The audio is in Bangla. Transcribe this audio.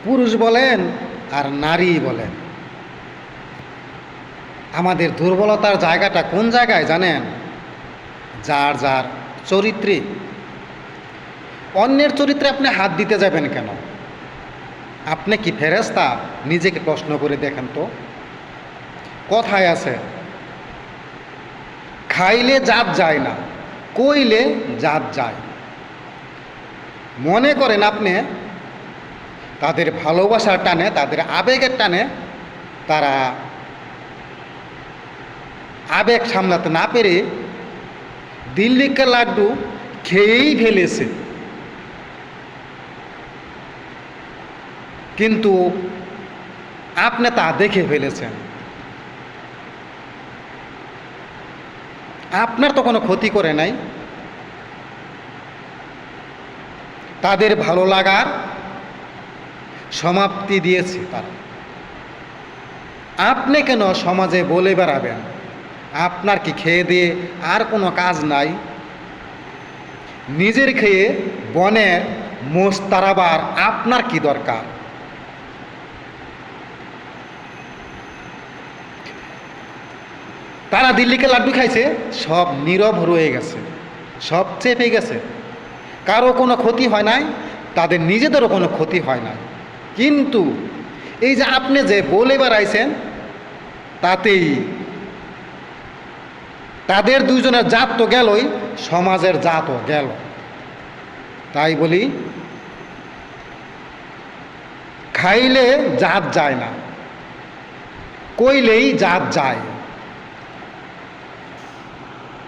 পুরুষ বলেন আর নারী বলেন, আমাদের দুর্বলতার জায়গাটা কোন জায়গায় জানেন? যার যার চরিত্রে। অন্যের চরিত্রে আপনি হাত দিতে যাবেন কেন? আপনি কি ফেরেশতা? নিজেকে প্রশ্ন করে দেখেন তো। কথায় আছে, খাইলে জাত যায় না, কইলে জাত যায়। মনে করেন আপনি তাদের ভালোবাসার টানে, তাদের আবেগের টানে তারা আবেগ সামলাতে না পেরে দিল্লিকে লাড্ডু খেয়েই ফেলেছে, কিন্তু আপনি তা দেখে ফেলেছেন। আপনার তো কোনো ক্ষতি করে নাই, তাদের ভালো লাগার সমাপ্তি দিয়েছে তারা। আপনি কেন সমাজে বলে বেড়াবেন? আপনার কি খেয়ে দিয়ে আর কোনো কাজ নাই? নিজের খেয়ে বনের মোষ তাড়াবার আপনার কি দরকার? তারা দিল্লিকে লাড্ডু খাইছে, সব নীরব রয়ে গেছে, সব চেপে গেছে, কারো কোনো ক্ষতি হয় নাই, তাদের নিজেদেরও কোনো ক্ষতি হয় নাই। কিন্তু এই যে আপনি যে বলে বেড়াইছেন, তাতেই তাদের দুইজনের জাত তো গেলই, সমাজের জাতও গেল। তাই বলি, খাইলে জাত যায় না, কইলেই জাত যায়।